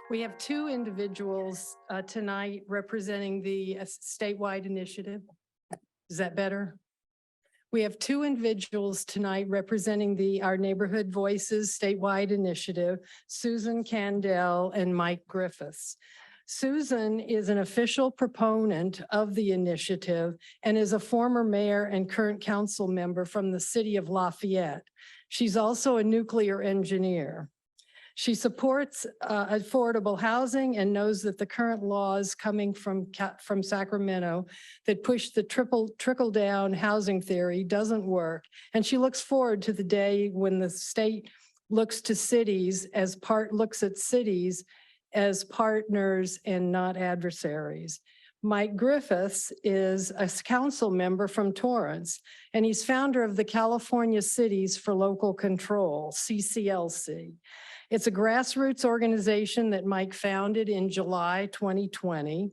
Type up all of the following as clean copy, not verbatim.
We have two individuals tonight representing the statewide initiative. Is that better? We have two individuals tonight representing Our Neighborhood Voices statewide initiative, Susan Candell and Mike Griffiths. Susan is an official proponent of the initiative and is a former mayor and current council member from the city of Lafayette. She's also a nuclear engineer. She supports affordable housing and knows that the current laws coming from Sacramento that push the trickle-down housing theory doesn't work. And she looks forward to the day when the state looks at cities as partners and not adversaries. Mike Griffiths is a council member from Torrance, and he's founder of the California Cities for Local Control, CCLC. It's a grassroots organization that Mike founded in July 2020.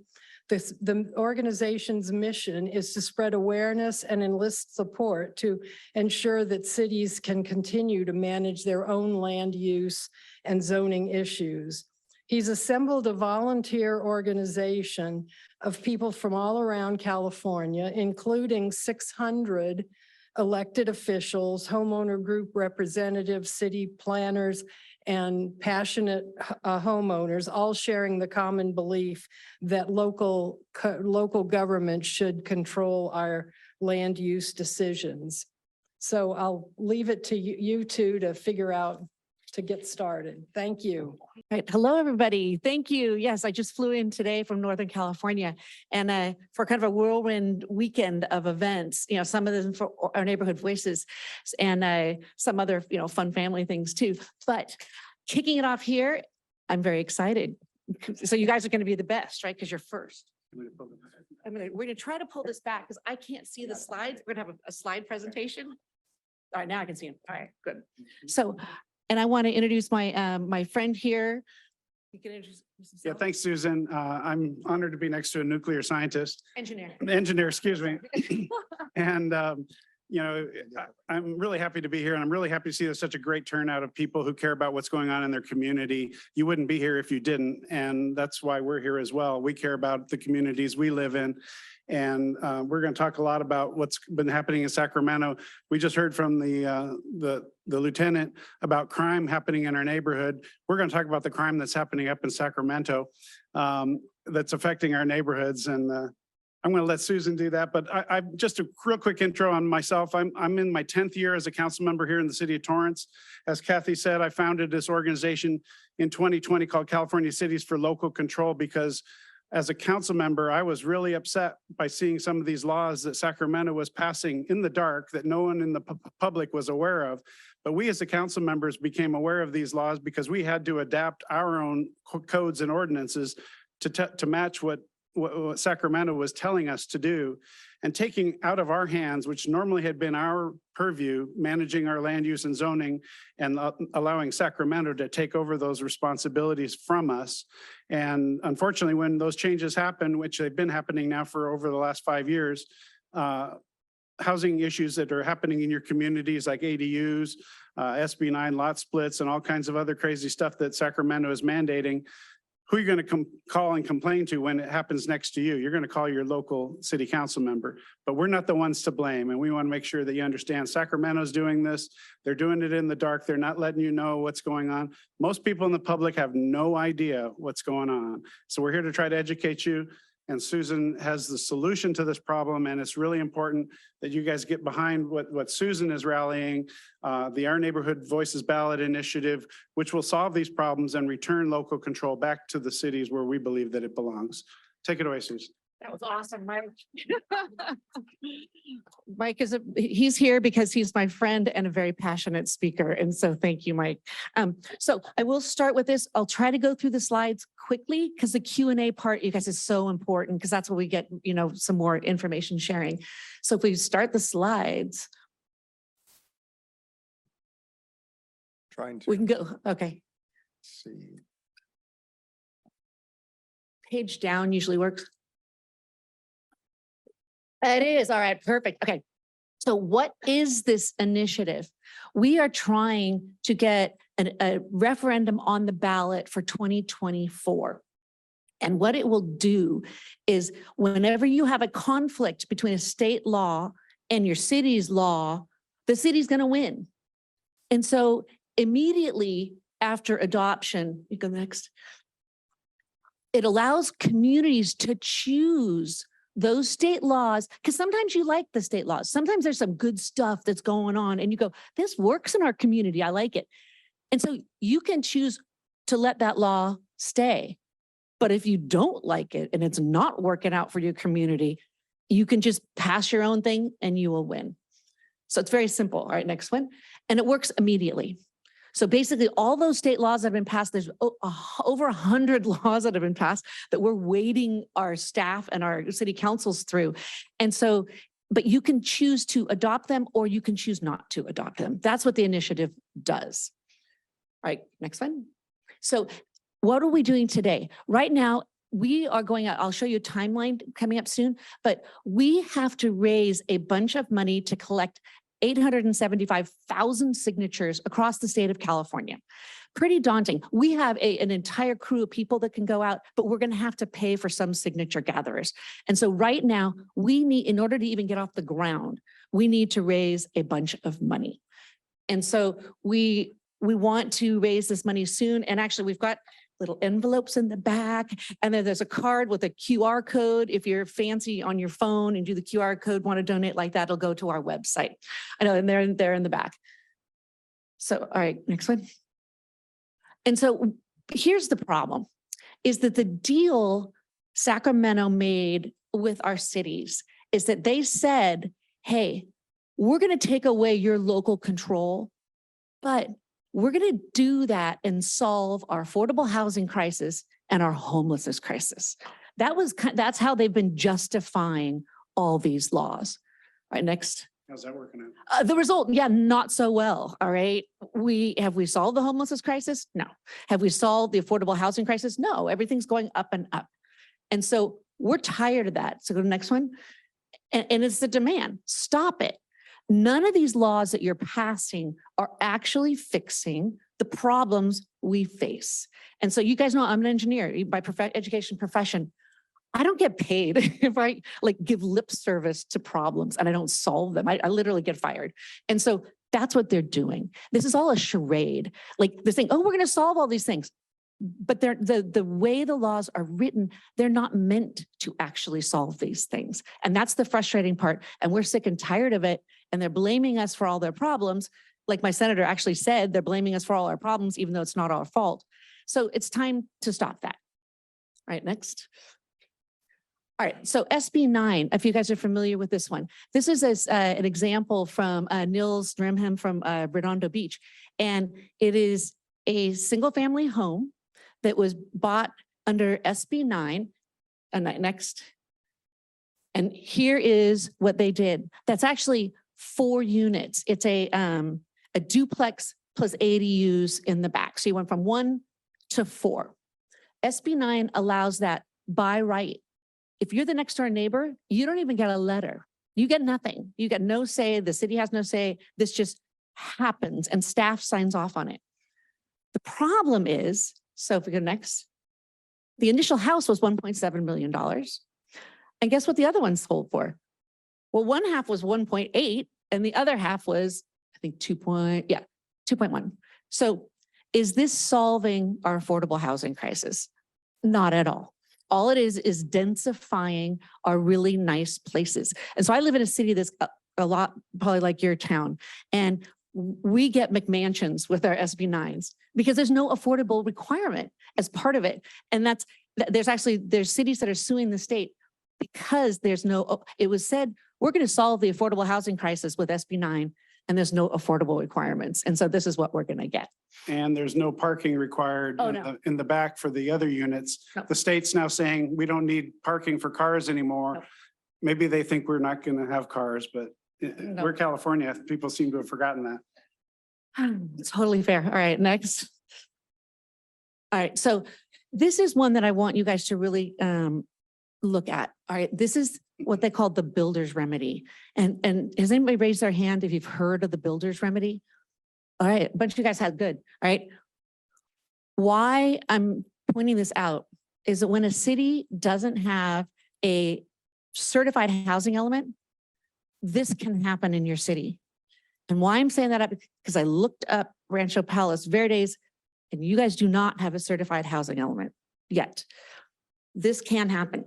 The organization's mission is to spread awareness and enlist support to ensure that cities can continue to manage their own land use and zoning issues. He's assembled a volunteer organization of people from all around California, including 600 elected officials, homeowner group representatives, city planners, and passionate homeowners, all sharing the common belief that local government should control our land use decisions. So I'll leave it to you two to figure out to get started. Thank you. All right. Hello, everybody. Thank you. Yes, I just flew in today from Northern California and for kind of a whirlwind weekend of events, some of them for Our Neighborhood Voices and some other, fun family things too. But kicking it off here, I'm very excited. So you guys are going to be the best, right? Because you're first. We're going to try to pull this back because I can't see the slides. We're going to have a slide presentation. All right, now I can see them. All right, good. So, and I want to introduce my my friend here. You can introduce yourself. Yeah, thanks, Susan. I'm honored to be next to a nuclear scientist. Engineer, excuse me. And, I'm really happy to be here, and I'm really happy to see there's such a great turnout of people who care about what's going on in their community. You wouldn't be here if you didn't, and that's why we're here as well. We care about the communities we live in. And we're going to talk a lot about what's been happening in Sacramento. We just heard from the lieutenant about crime happening in our neighborhood. We're going to talk about the crime that's happening up in Sacramento that's affecting our neighborhoods. And I'm going to let Susan do that. But I just a real quick intro on myself. I'm in my 10th year as a council member here in the city of Torrance. As Kathy said, I founded this organization in 2020 called California Cities for Local Control because as a council member, I was really upset by seeing some of these laws that Sacramento was passing in the dark that no one in the public was aware of. But we as the council members became aware of these laws because we had to adapt our own codes and ordinances to match what Sacramento was telling us to do, and taking out of our hands, which normally had been our purview, managing our land use and zoning and allowing Sacramento to take over those responsibilities from us. And unfortunately, when those changes happen, which they've been happening now for over the last 5 years, housing issues that are happening in your communities like ADUs, SB 9 lot splits, and all kinds of other crazy stuff that Sacramento is mandating, who are you going to call and complain to when it happens next to you? You're going to call your local city council member, but we're not the ones to blame. And we want to make sure that you understand Sacramento's doing this. They're doing it in the dark. They're not letting you know what's going on. Most people in the public have no idea what's going on. So we're here to try to educate you. And Susan has the solution to this problem. And it's really important that you guys get behind what Susan is rallying, the Our Neighborhood Voices ballot initiative, which will solve these problems and return local control back to the cities where we believe that it belongs. Take it away, Susan. That was awesome, Mike. Mike he's here because he's my friend and a very passionate speaker. And so thank you, Mike. So I will start with this. I'll try to go through the slides quickly because the Q&A part, you guys, is so important because that's where we get, some more information sharing. So if we start the slides. Trying to. We can go, okay. See. Page down usually works. It is. All right. Perfect. Okay. So what is this initiative? We are trying to get a referendum on the ballot for 2024. And what it will do is whenever you have a conflict between a state law and your city's law, the city's going to win. And so immediately after adoption, you go next, it allows communities to choose those state laws, because sometimes you like the state laws. Sometimes there's some good stuff that's going on and you go, this works in our community. I like it. And so you can choose to let that law stay. But if you don't like it and it's not working out for your community, you can just pass your own thing and you will win. So it's very simple. All right, next one. And it works immediately. So basically all those state laws that have been passed, there's over 100 laws that have been passed that we're waiting our staff and our city councils through. And so, but you can choose to adopt them or you can choose not to adopt them. That's what the initiative does. All right, next one. So what are we doing today? Right now, we are going out, I'll show you a timeline coming up soon, but we have to raise a bunch of money to collect 875,000 signatures across the state of California. Pretty daunting. We have an entire crew of people that can go out, but we're going to have to pay for some signature gatherers. And so right now we need, in order to even get off the ground, we need to raise a bunch of money. And so we want to raise this money soon. And actually we've got little envelopes in the back. And then there's a card with a QR code. If you're fancy on your phone and do the QR code, want to donate like that, it'll go to our website. I know, and they're in the back. So, all right, next one. And so here's the problem, is that the deal Sacramento made with our cities is that they said, hey, we're going to take away your local control, but we're going to do that and solve our affordable housing crisis and our homelessness crisis. That's how they've been justifying all these laws. All right, next. How's that working out? The result, yeah, not so well. All right. Have we solved the homelessness crisis? No. Have we solved the affordable housing crisis? No. Everything's going up and up. And so we're tired of that. So go to the next one. And it's the demand. Stop it. None of these laws that you're passing are actually fixing the problems we face. And so you guys know I'm an engineer by education profession. I don't get paid if I give lip service to problems and I don't solve them. I literally get fired. And so that's what they're doing. This is all a charade. They're saying, oh, we're going to solve all these things. But the way the laws are written, they're not meant to actually solve these things. And that's the frustrating part. And we're sick and tired of it. And they're blaming us for all their problems. Like my senator actually said, they're blaming us for all our problems, even though it's not our fault. So it's time to stop that. All right, next. All right, so SB 9, if you guys are familiar with this one, this is an example from Nils Drimham from Redondo Beach. And it is a single family home that was bought under SB 9. And next. And here is what they did. That's actually 4 units. It's a duplex plus ADUs in the back. So you went from 1 to 4. SB 9 allows that by right. If you're the next door neighbor, you don't even get a letter. You get nothing. You get no say. The city has no say. This just happens and staff signs off on it. The problem is, so if we go next, the initial house was $1.7 million. And guess what the other one sold for? Well, one half was 1.8 and the other half was, I think 2.1. So is this solving our affordable housing crisis? Not at all. All it is densifying our really nice places. And so I live in a city that's a lot probably like your town. And we get McMansions with our SB 9s because there's no affordable requirement as part of it. And there's cities that are suing the state because it was said, we're going to solve the affordable housing crisis with SB 9 and there's no affordable requirements. And so this is what we're going to get. And there's no parking required in the back for the other units. No. The state's now saying we don't need parking for cars anymore. No. Maybe they think we're not going to have cars, but we're California. People seem to have forgotten that. It's totally fair. All right, next. All right, so this is one that I want you guys to really look at. All right, this is what they called the builder's remedy. And has anybody raised their hand if you've heard of the builder's remedy? All right, a bunch of you guys had good, all right? Why I'm pointing this out is that when a city doesn't have a certified housing element, this can happen in your city. And why I'm saying that up, because I looked up Rancho Palos Verdes, and you guys do not have a certified housing element yet. This can happen.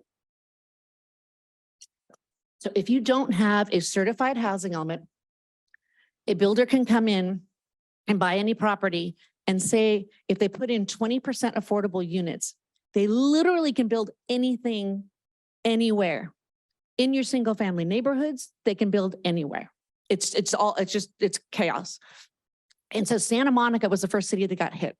So if you don't have a certified housing element, a builder can come in and buy any property and say, if they put in 20% affordable units, they literally can build anything, anywhere. In your single family neighborhoods, they can build anywhere. It's chaos. And so Santa Monica was the first city that got hit.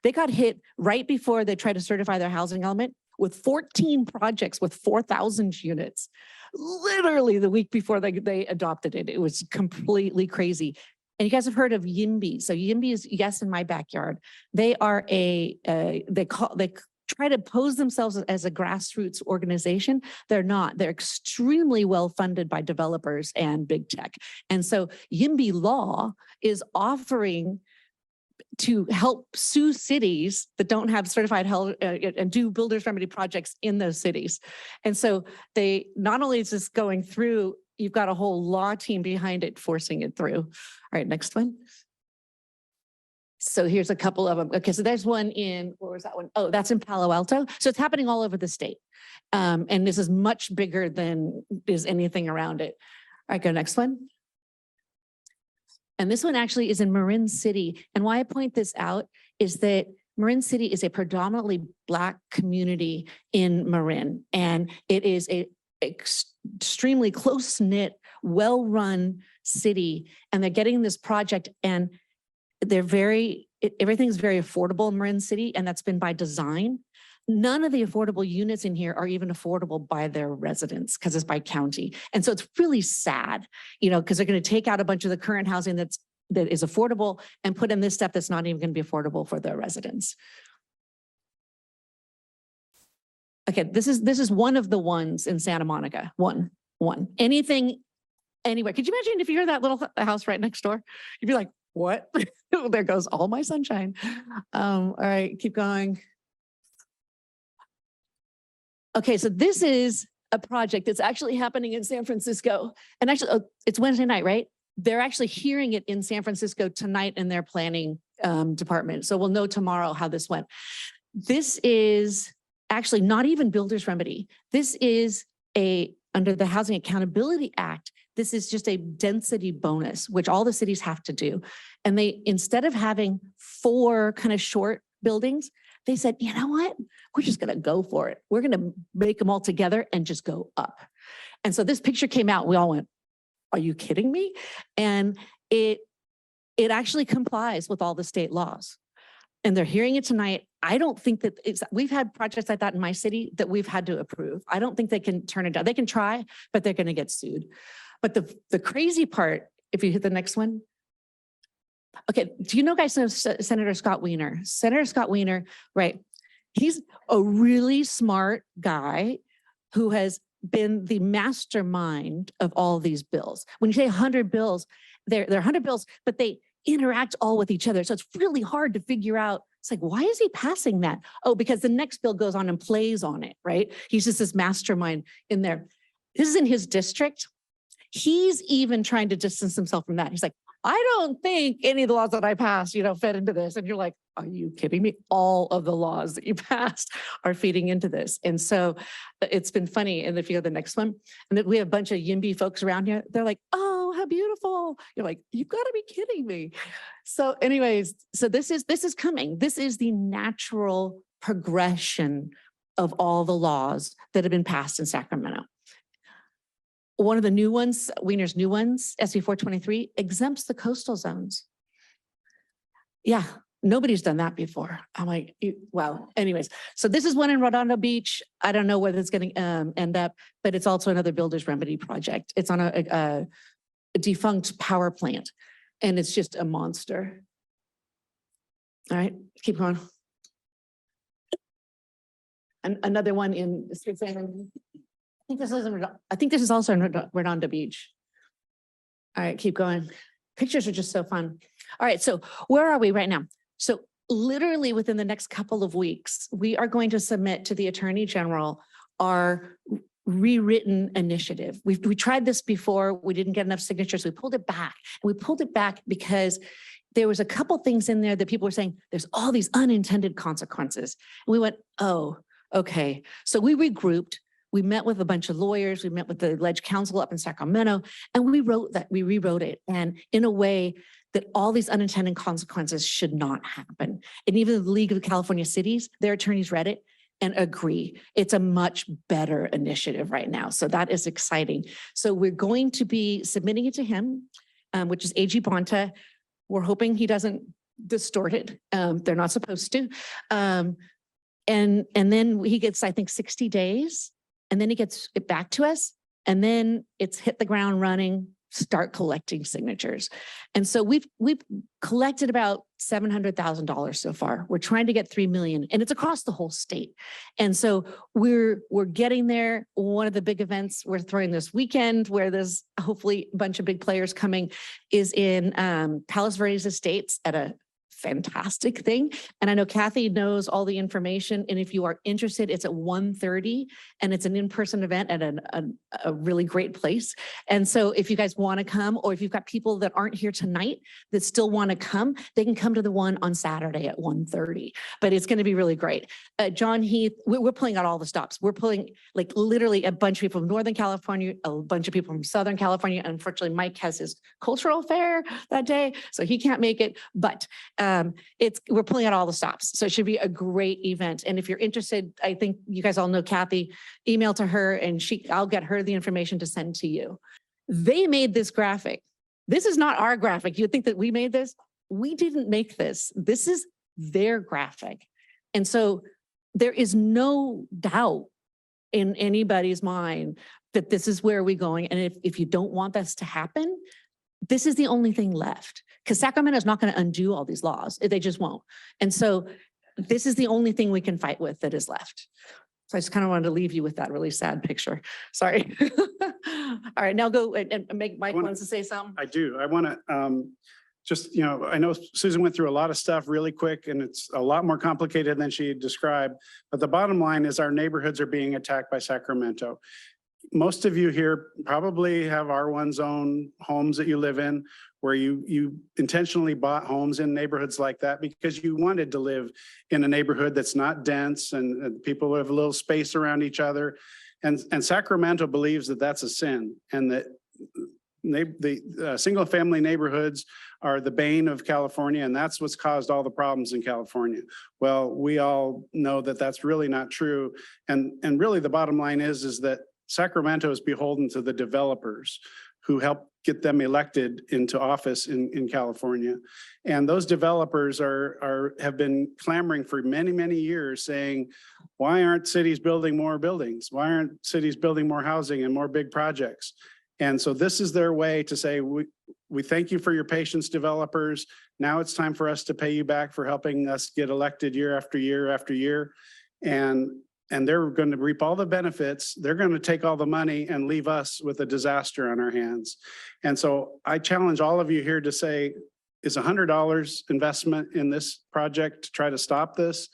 They got hit right before they tried to certify their housing element with 14 projects with 4,000 units. Literally the week before they adopted it. It was completely crazy. And you guys have heard of YIMBY. So YIMBY is Yes in My Backyard. They are they try to pose themselves as a grassroots organization. They're not. They're extremely well funded by developers and big tech. And so YIMBY Law is offering to help sue cities that don't have certified health and do builders remedy projects in those cities. And so they not only is this going through, you've got a whole law team behind it forcing it through. All right, next one. So here's a couple of them. Okay, so there's one in, where was that one? Oh, that's in Palo Alto. So it's happening all over the state. And this is much bigger than is anything around it. All right, go next one. And this one actually is in Marin City. And why I point this out is that Marin City is a predominantly Black community in Marin. And it is a extremely close-knit, well-run city. And they're getting this project and they're everything's very affordable in Marin City, and that's been by design. None of the affordable units in here are even affordable by their residents because it's by county. And so it's really sad, because they're going to take out a bunch of the current housing that is affordable and put in this stuff that's not even going to be affordable for their residents. Okay, this is one of the ones in Santa Monica. One. Anything, anywhere. Could you imagine if you're that little house right next door? You'd be like, what? There goes all my sunshine. All right, keep going. Okay, so this is a project that's actually happening in San Francisco. And actually, it's Wednesday night, right? They're actually hearing it in San Francisco tonight in their planning department. So we'll know tomorrow how this went. This is actually not even builder's remedy. This is under the Housing Accountability Act, this is just a density bonus, which all the cities have to do. And they, instead of having 4 kind of short buildings, they said, you know what? We're just going to go for it. We're going to make them all together and just go up. And so this picture came out. We all went, are you kidding me? And it actually complies with all the state laws. And they're hearing it tonight. I don't think that we've had projects like that in my city that we've had to approve. I don't think they can turn it down. They can try, but they're going to get sued. But the crazy part, if you hit the next one. Okay, do you guys know Senator Scott Wiener? Senator Scott Wiener, right? He's a really smart guy who has been the mastermind of all these bills. When you say 100 bills, they're 100 bills, but they interact all with each other. So it's really hard to figure out. It's like, why is he passing that? Oh, because the next bill goes on and plays on it, right? He's just this mastermind in there. This is in his district. He's even trying to distance himself from that. He's like, I don't think any of the laws that I passed, fed into this. And you're like, are you kidding me? All of the laws that you passed are feeding into this. And so it's been funny. And if you go to the next one, and then we have a bunch of YIMBY folks around here. They're like, oh, how beautiful. You're like, you've got to be kidding me. So anyways, so this is coming. This is the natural progression of all the laws that have been passed in Sacramento. One of the new ones, Wiener's new ones, SB 423, exempts the coastal zones. Yeah, nobody's done that before. I'm like, wow. Anyways, so this is one in Redondo Beach. I don't know whether it's going to end up, but it's also another builder's remedy project. It's on a defunct power plant, and it's just a monster. All right, keep going. And another one in San think this is, I think this is also in Redondo Beach. All right, keep going. Pictures are just so fun. All right, so where are we right now? So literally within the next couple of weeks, we are going to submit to the Attorney General our rewritten initiative. We tried this before. We didn't get enough signatures. We pulled it back. And we pulled it back because there was a couple things in there that people were saying, there's all these unintended consequences. And we went, oh, okay. So we regrouped. We met with a bunch of lawyers. We met with the alleged counsel up in Sacramento, and we rewrote it. And in a way that all these unintended consequences should not happen. And even the League of California Cities, their attorneys read it and agree. It's a much better initiative right now. So that is exciting. So we're going to be submitting it to him, which is AG Bonta. We're hoping he doesn't distort it. They're not supposed to. And then he gets, I think, 60 days. And then he gets it back to us. And then it's hit the ground running, start collecting signatures. And so we've collected about $700,000 so far. We're trying to get 3 million, and it's across the whole state. And so we're getting there. One of the big events we're throwing this weekend, where there's hopefully a bunch of big players coming, is in Palos Verdes Estates at a fantastic thing. And I know Kathy knows all the information. And if you are interested, it's at 1:30, and it's an in-person event at a really great place. And so if you guys want to come, or if you've got people that aren't here tonight that still want to come, they can come to the one on Saturday at 1:30. But it's going to be really great. John Heath, we're pulling out all the stops. We're pulling like literally a bunch of people from Northern California, a bunch of people from Southern California. Unfortunately, Mike has his cultural fair that day, so he can't make it. But we're pulling out all the stops. So it should be a great event. And if you're interested, I think you guys all know Kathy, email to her and I'll get her the information to send to you. They made this graphic. This is not our graphic. You'd think that we made this. We didn't make this. This is their graphic. And so there is no doubt in anybody's mind that this is where we're going. And if you don't want this to happen, this is the only thing left, because Sacramento is not going to undo all these laws. They just won't. And so this is the only thing we can fight with that is left. So I just kind of wanted to leave you with that really sad picture. Sorry. All right, now go and make Mike wants to say something. I do. I want to just, I know Susan went through a lot of stuff really quick, and it's a lot more complicated than she described. But the bottom line is our neighborhoods are being attacked by Sacramento. Most of you here probably have R1 zone homes that you live in, where you intentionally bought homes in neighborhoods like that because you wanted to live in a neighborhood that's not dense and people have a little space around each other. And Sacramento believes that that's a sin, and that the single family neighborhoods are the bane of California, and that's what's caused all the problems in California. Well, we all know that that's really not true. And really the bottom line is that Sacramento is beholden to the developers who help get them elected into office in California. And those developers have been clamoring for many, many years, saying, why aren't cities building more buildings? Why aren't cities building more housing and more big projects? And so this is their way to say, we thank you for your patience, developers. Now it's time for us to pay you back for helping us get elected year after year after year. And they're going to reap all the benefits. They're going to take all the money and leave us with a disaster on our hands. And so I challenge all of you here to say, is $100 investment in this project to try to stop this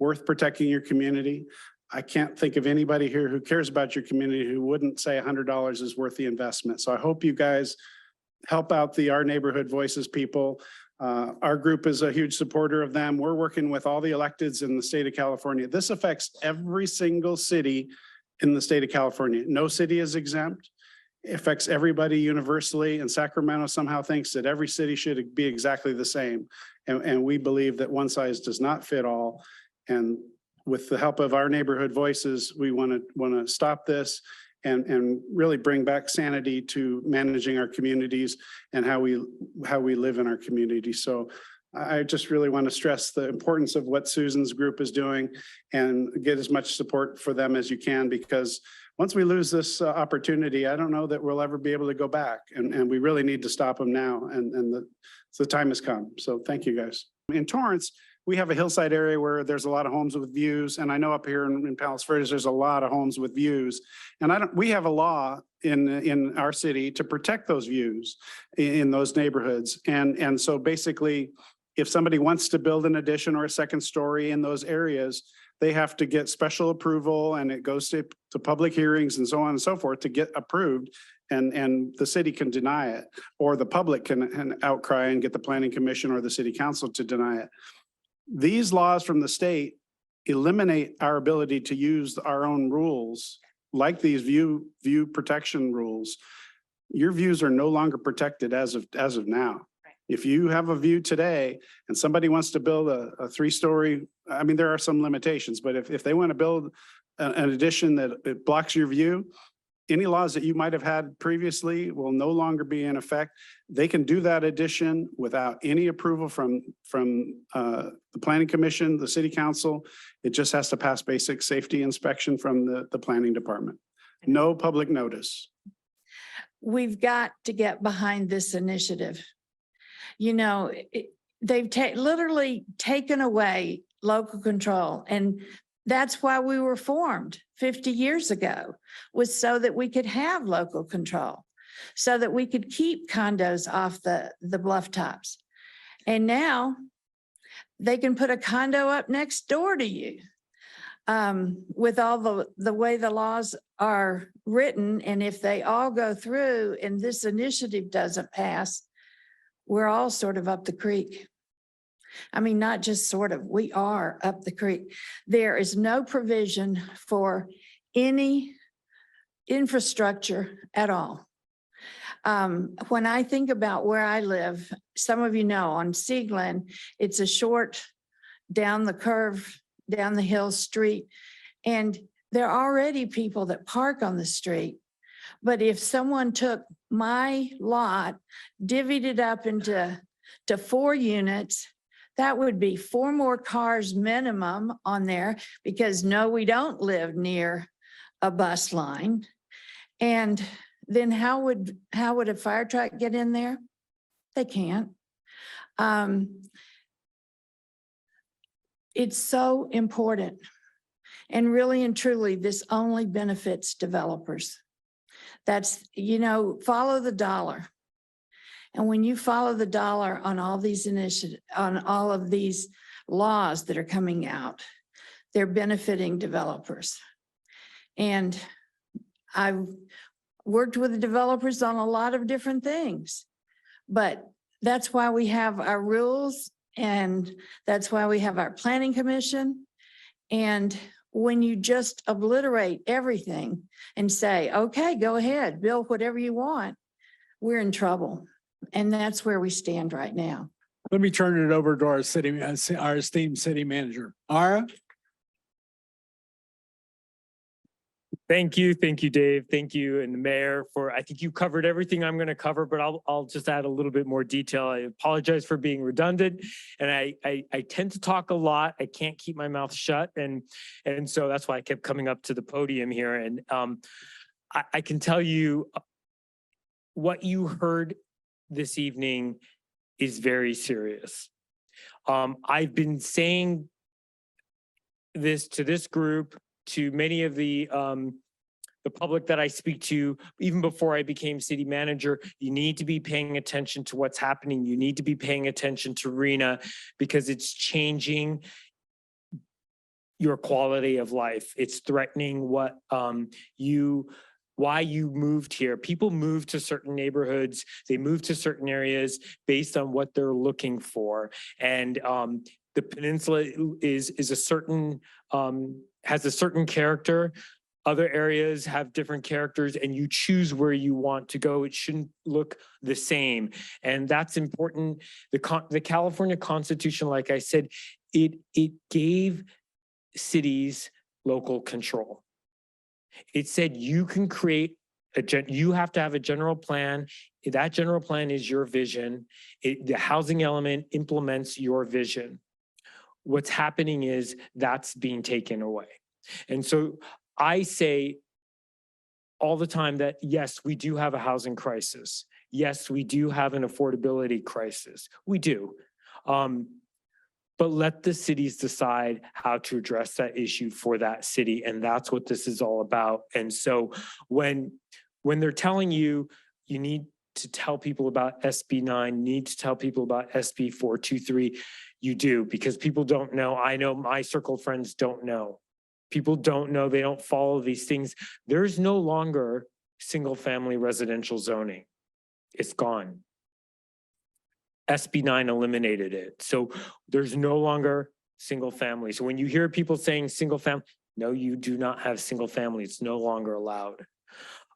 worth protecting your community? I can't think of anybody here who cares about your community who wouldn't say $100 is worth the investment. So I hope you guys help out the Our Neighborhood Voices people. Our group is a huge supporter of them. We're working with all the electeds in the state of California. This affects every single city in the state of California. No city is exempt. It affects everybody universally, and Sacramento somehow thinks that every city should be exactly the same. And we believe that one size does not fit all. And with the help of Our Neighborhood Voices, we want to stop this and really bring back sanity to managing our communities and how we live in our community. So I just really want to stress the importance of what Susan's group is doing and get as much support for them as you can, because once we lose this opportunity, I don't know that we'll ever be able to go back, and we really need to stop them now, and the time has come. So thank you guys. In Torrance, we have a hillside area where there's a lot of homes with views. And I know up here in Palos Verdes, there's a lot of homes with views. And we have a law in our city to protect those views in those neighborhoods. And so basically, if somebody wants to build an addition or a second story in those areas, they have to get special approval, and it goes to public hearings and so on and so forth to get approved. And the city can deny it, or the public can outcry and get the planning commission or the city council to deny it. These laws from the state eliminate our ability to use our own rules, like these view protection rules. Your views are no longer protected as of now. If you have a view today and somebody wants to build a 3-story, I mean, there are some limitations, but if they want to build an addition that it blocks your view, any laws that you might have had previously will no longer be in effect. They can do that addition without any approval from the planning commission, the city council. It just has to pass basic safety inspection from the planning department. No public notice. We've got to get behind this initiative. You know, they've literally taken away local control, and that's why we were formed 50 years ago, was so that we could have local control, so that we could keep condos off the bluff tops. And now they can put a condo up next door to you. With all the way the laws are written, and if they all go through and this initiative doesn't pass, we're all sort of up the creek. I mean, not just sort of, we are up the creek. There is no provision for any infrastructure at all. When I think about where I live, some of you know on Seaglen, it's a short down the curve, down the hill street, and there are already people that park on the street. But if someone took my lot, divvied it up into 4 units, that would be 4 more cars minimum on there, because no, we don't live near a bus line. And then how would a fire truck get in there? They can't. It's so important. And really and truly, this only benefits developers. That's, you know, follow the dollar. And when you follow the dollar on all these initiatives, on all of these laws that are coming out, they're benefiting developers. And I've worked with the developers on a lot of different things, but that's why we have our rules, and that's why we have our planning commission. And when you just obliterate everything and say, okay, go ahead, build whatever you want, we're in trouble. And that's where we stand right now. Let me turn it over to our esteemed city manager. Ara? Thank you, Dave. Thank you, and the mayor, for, I think you covered everything I'm going to cover, but I'll just add a little bit more detail. I apologize for being redundant, and I tend to talk a lot. I can't keep my mouth shut, and so that's why I kept coming up to the podium here. And I can tell you what you heard this evening is very serious. I've been saying this to this group, to many of the public that I speak to, even before I became city manager. You need to be paying attention to what's happening. You need to be paying attention to RENA, because it's changing your quality of life. It's threatening what why you moved here. People move to certain neighborhoods, they move to certain areas based on what they're looking for. And the peninsula is a certain, has a certain character. Other areas have different characters, and you choose where you want to go. It shouldn't look the same. And that's important. The California Constitution, like I said, it gave cities local control. It said you can create you have to have a general plan. That general plan is your vision. The housing element implements your vision. What's happening is that's being taken away. And so I say all the time that, yes, we do have a housing crisis. Yes, we do have an affordability crisis. We do. but let the cities decide how to address that issue for that city. And that's what this is all about. And so when they're telling you, you need to tell people about SB 9, need to tell people about SB 423, you do, because people don't know. I know my circle of friends don't know. People don't know, they don't follow these things. There's no longer single family residential zoning. It's gone. SB 9 eliminated it. So there's no longer single family. So when you hear people saying single family, no, you do not have single family. It's no longer allowed.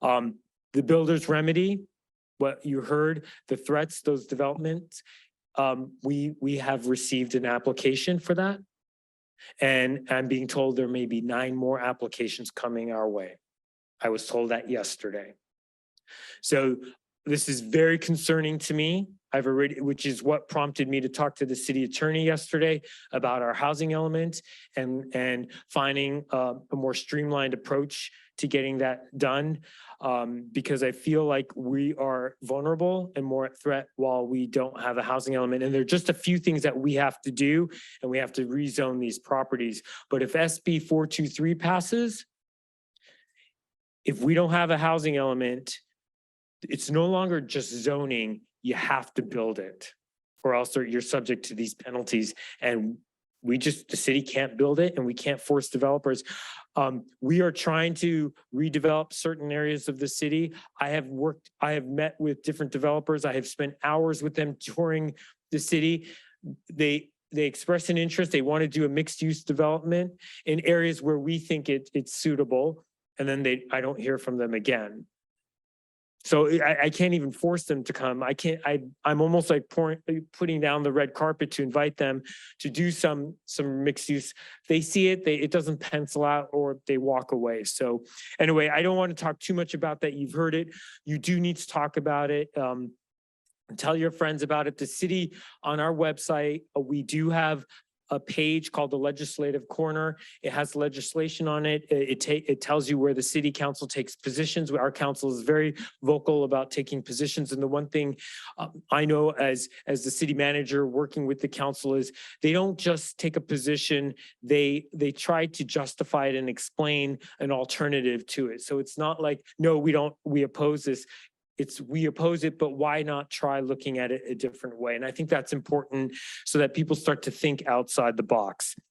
The builder's remedy, what you heard, the threats, those developments, we have received an application for that. And I'm being told there may be 9 more applications coming our way. I was told that yesterday. So this is very concerning to me. Which is what prompted me to talk to the city attorney yesterday about our housing element and finding a more streamlined approach to getting that done. Because I feel like we are vulnerable and more at threat while we don't have a housing element. And there are just a few things that we have to do, and we have to rezone these properties. But if SB 423 passes, if we don't have a housing element, it's no longer just zoning. You have to build it, or else you're subject to these penalties. And the city can't build it, and we can't force developers. We are trying to redevelop certain areas of the city. I have met with different developers. I have spent hours with them touring the city. They express an interest. They want to do a mixed use development in areas where we think it's suitable. And then I don't hear from them again. So I can't even force them to come. I'm almost like putting down the red carpet to invite them to do some mixed use. If they see it, it doesn't pencil out, or they walk away. So anyway, I don't want to talk too much about that. You've heard it. You do need to talk about it. Tell your friends about it. The city, on our website, we do have a page called the Legislative Corner. It has legislation on it. It tells you where the city council takes positions. Our council is very vocal about taking positions. And the one thing I know as the city manager working with the council is they don't just take a position. They try to justify it and explain an alternative to it. So it's not like, no, we oppose this. We oppose it, but why not try looking at it a different way? And I think that's important so that people start to think outside the box.